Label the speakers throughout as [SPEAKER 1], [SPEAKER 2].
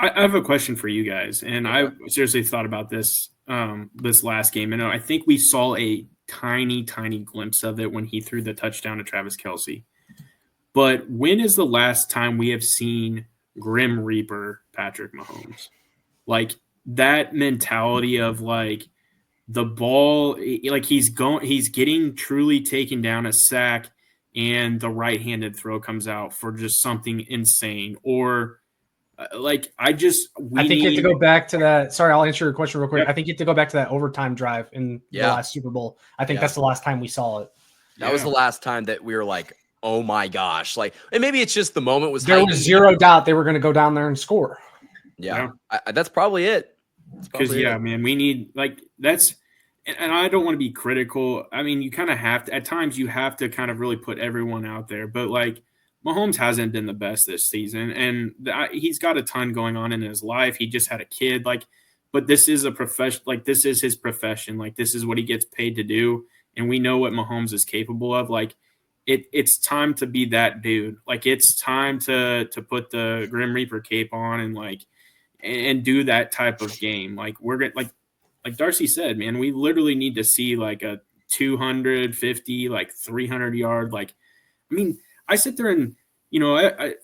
[SPEAKER 1] I have a question for you guys, and I seriously thought about this this last game, and I think we saw a tiny glimpse of it when he threw the touchdown to Travis Kelce. But when is the last time we have seen Grim Reaper Patrick Mahomes? Like that mentality of like the ball, like he's getting truly taken down a sack, and the right-handed throw comes out for just something insane, or like I think
[SPEAKER 2] you have to go back to that. Sorry, I'll answer your question real quick.
[SPEAKER 1] Yeah.
[SPEAKER 2] I think you have to go back to that overtime drive in the last Super Bowl. I think that's the last time we saw it.
[SPEAKER 3] That was the last time that we were like, oh my gosh. Like, and maybe it's just the moment was
[SPEAKER 2] there was zero doubt they were going to go down there and score.
[SPEAKER 3] Yeah. That's probably it.
[SPEAKER 1] Because man, we need like that's, and I don't want to be critical. I mean, you kind of have to, at times you have to kind of really put everyone out there, but like Mahomes hasn't been the best this season, and he's got a ton going on in his life. He just had a kid, like, but this is a profession. Like, this is his profession. Like, this is what he gets paid to do, and we know what Mahomes is capable of. Like, it's time to be that dude. Like, it's time to put the Grim Reaper cape on and like and do that type of game. Like, we're gonna like Darcy said, man, we literally need to see like a 250, like 300 yard. Like, I mean. I sit there and, you know,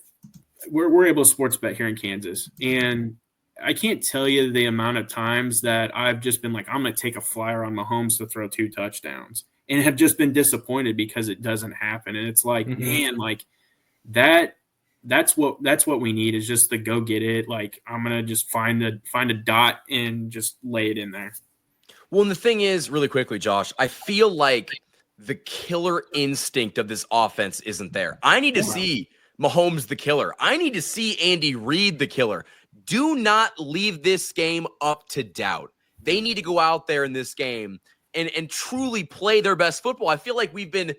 [SPEAKER 1] we're able to sports bet here in Kansas, and I can't tell you the amount of times that I've just been like, I'm going to take a flyer on Mahomes to throw 2 touchdowns, and have just been disappointed because it doesn't happen. And it's like, man, like that's what we need is just to go get it. Like, I'm going to just find a dot and just lay it in there.
[SPEAKER 3] Well, and the thing is, really quickly, Josh, I feel like the killer instinct of this offense isn't there. I need to see Mahomes the killer. I need to see Andy Reid the killer. Do not leave this game up to doubt. They need to go out there in this game and truly play their best football. I feel like we've been,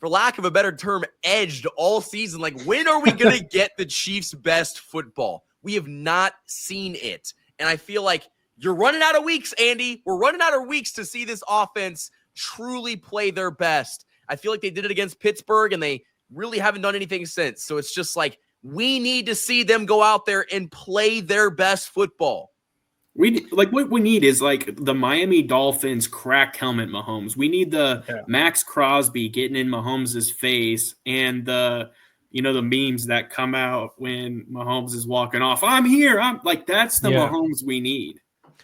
[SPEAKER 3] for lack of a better term, edged all season. Like, when are we going to get the Chiefs' best football? We have not seen it. And I feel like you're running out of weeks, Andy. We're running out of weeks to see this offense truly play their best. I feel like they did it against Pittsburgh, and they really haven't done anything since. So it's just like, we need to see them go out there and play their best football.
[SPEAKER 1] What we need is like the Miami Dolphins cracked helmet Mahomes. We need the Max Crosby getting in Mahomes' face, and the memes that come out when Mahomes is walking off. I'm here. I'm like, that's the Mahomes we need.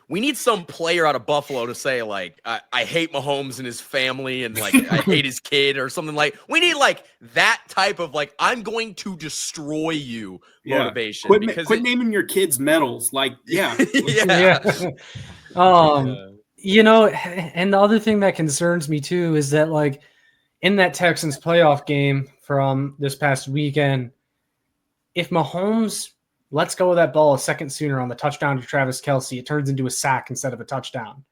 [SPEAKER 3] We need some player out of Buffalo to say, like, I hate Mahomes and his family, and, like, I hate his kid or something. Like, we need, like, that type of, like, I'm going to destroy you motivation.
[SPEAKER 1] Quit naming your kids medals. Like,
[SPEAKER 2] You know, and the other thing that concerns me, too, is that, like, in that Texans playoff game from this past weekend, if Mahomes – let's go with that ball a second sooner on the touchdown to Travis Kelce, it turns into a sack instead of a touchdown.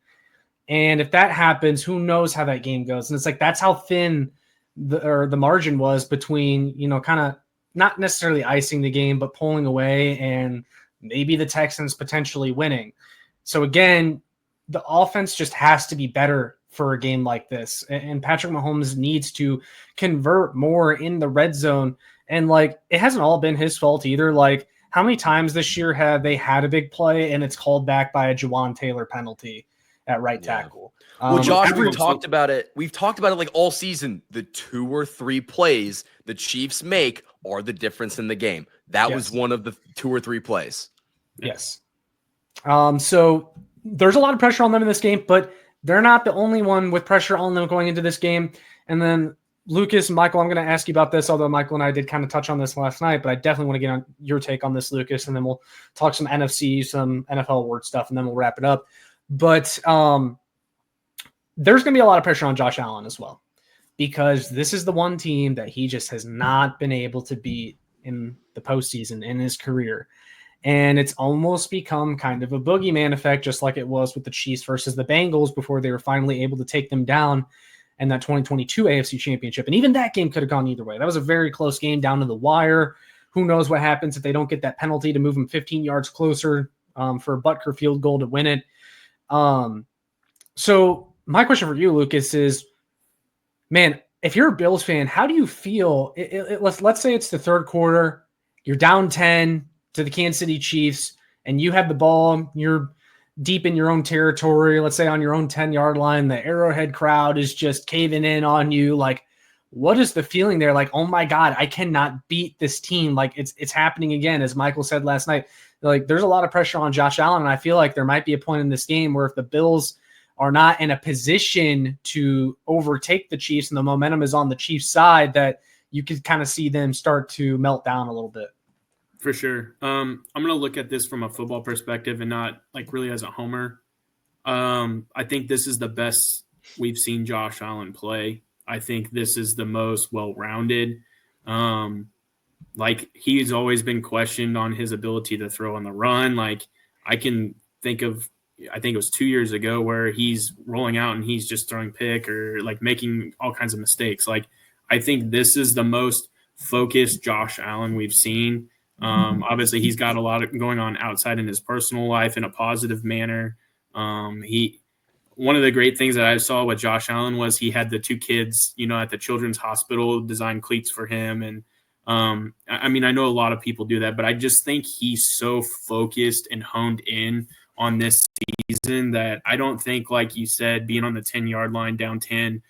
[SPEAKER 2] And if that happens, who knows how that game goes? And it's like, that's how thin the margin was between, kind of not necessarily icing the game, but pulling away and maybe the Texans potentially winning. So again, the offense just has to be better for a game like this. And Patrick Mahomes needs to convert more in the red zone. And like, it hasn't all been his fault either. Like, how many times this year have they had a big play and it's called back by a Juwan Taylor penalty at right tackle?
[SPEAKER 3] Well, Josh, we've talked about it. We've talked about it like all season. The 2 or 3 plays the Chiefs make are the difference in the game. That was one of the 2 or 3 plays.
[SPEAKER 2] Yes. So there's a lot of pressure on them in this game, but they're not the only one with pressure on them going into this game. And then Lucas and Michael, I'm going to ask you about this, although Michael and I did kind of touch on this last night, but I definitely want to get on your take on this, Lucas, and then we'll talk some NFC, some NFL award stuff, and then we'll wrap it up. But there's going to be a lot of pressure on Josh Allen as well, because this is the one team that he just has not been able to beat in the postseason in his career. And it's almost become kind of a boogeyman effect, just like it was with the Chiefs versus the Bengals before they were finally able to take them down and that 2022 AFC Championship. And even that game could have gone either way. That was a very close game down to the wire. Who knows what happens if they don't get that penalty to move them 15 yards closer for a Butker field goal to win it. So my question for you, Lucas, is, man, if you're a Bills fan, how do you feel? Let's say it's the third quarter, you're down 10, to the Kansas City Chiefs and you have the ball, you're deep in your own territory, let's say on your own 10-yard line, the Arrowhead crowd is just caving in on you. Like, what is the feeling there? Like, oh my God, I cannot beat this team. Like, it's happening again, as Michael said last night. Like, there's a lot of pressure on Josh Allen, and I feel like there might be a point in this game where if the Bills are not in a position to overtake the Chiefs and the momentum is on the Chiefs' side, that you could kind of see them start to melt down a little bit.
[SPEAKER 1] For sure. I'm going to look at this from a football perspective and not like really as a homer. I think this is the best we've seen Josh Allen play. I think this is the most well-rounded. Like, he's always been questioned on his ability to throw on the run. Like, I can think of, I think it was 2 years ago where he's rolling out and he's just throwing pick or like making all kinds of mistakes. Like, I think this is the most focused Josh Allen we've seen. Obviously, he's got a lot going on outside in his personal life in a positive manner. One of the great things that I saw with Josh Allen was he had the 2 kids, at the Children's Hospital design cleats for him. And I mean, I know a lot of people do that, but I just think he's so focused and honed in on this season that I don't think, like you said, being on the 10-yard line down 10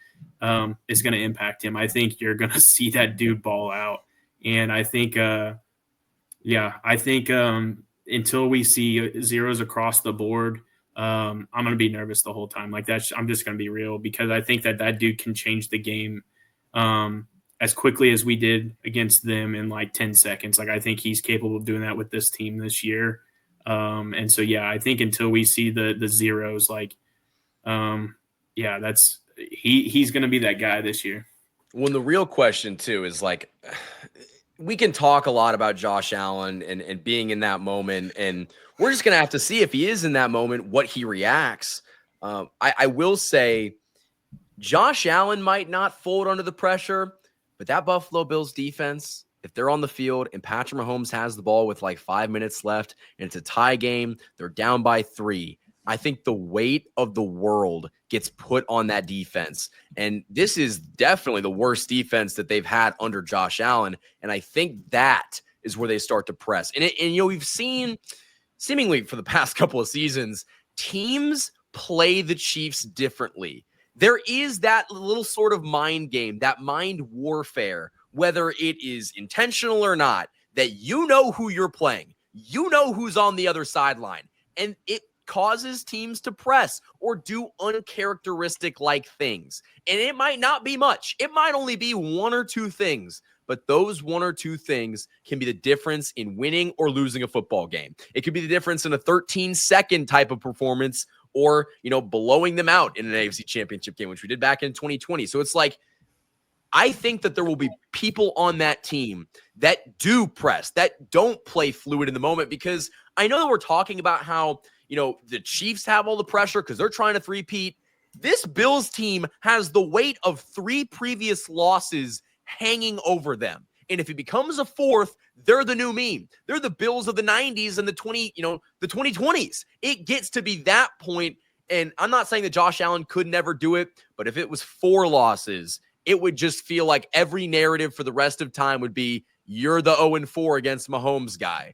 [SPEAKER 1] is going to impact him. I think you're going to see that dude ball out. And I think, until we see zeros across the board, I'm going to be nervous the whole time. Like, I'm just going to be real, because I think that dude can change the game as quickly as we did against them in like 10 seconds. Like, I think he's capable of doing that with this team this year. And so, I think until we see the zeros, like, he's going to be that guy this year.
[SPEAKER 3] Well, the real question too is, like, we can talk a lot about Josh Allen and being in that moment, and we're just going to have to see if he is in that moment, what he reacts. I will say Josh Allen might not fold under the pressure, but that Buffalo Bills defense, if they're on the field and Patrick Mahomes has the ball with like 5 minutes left and it's a tie game, they're down by 3, I think the weight of the world gets put on that defense. And this is definitely the worst defense that they've had under Josh Allen. And I think that is where they start to press. And we've seen seemingly for the past couple of seasons, teams play the Chiefs differently. There is that little sort of mind game, that mind warfare, whether it is intentional or not, that you know who you're playing. You know who's on the other sideline. And it causes teams to press or do uncharacteristic like things. And it might not be much. It might only be 1 or 2 things, but those 1 or 2 things can be the difference in winning or losing a football game. It could be the difference in a 13-second type of performance or, blowing them out in an AFC championship game, which we did back in 2020. So it's like, I think that there will be people on that team that do press, that don't play fluid in the moment, because I know that we're talking about how, the Chiefs have all the pressure because they're trying to three-peat. This Bills team has the weight of 3 previous losses hanging over them. And if it becomes a 4th, they're the new meme. They're the Bills of the 90s and the 2020s. It gets to be that point. And I'm not saying that Josh Allen could never do it, but if it was 4 losses, it would just feel like every narrative for the rest of time would be, you're the 0-4 against Mahomes guy.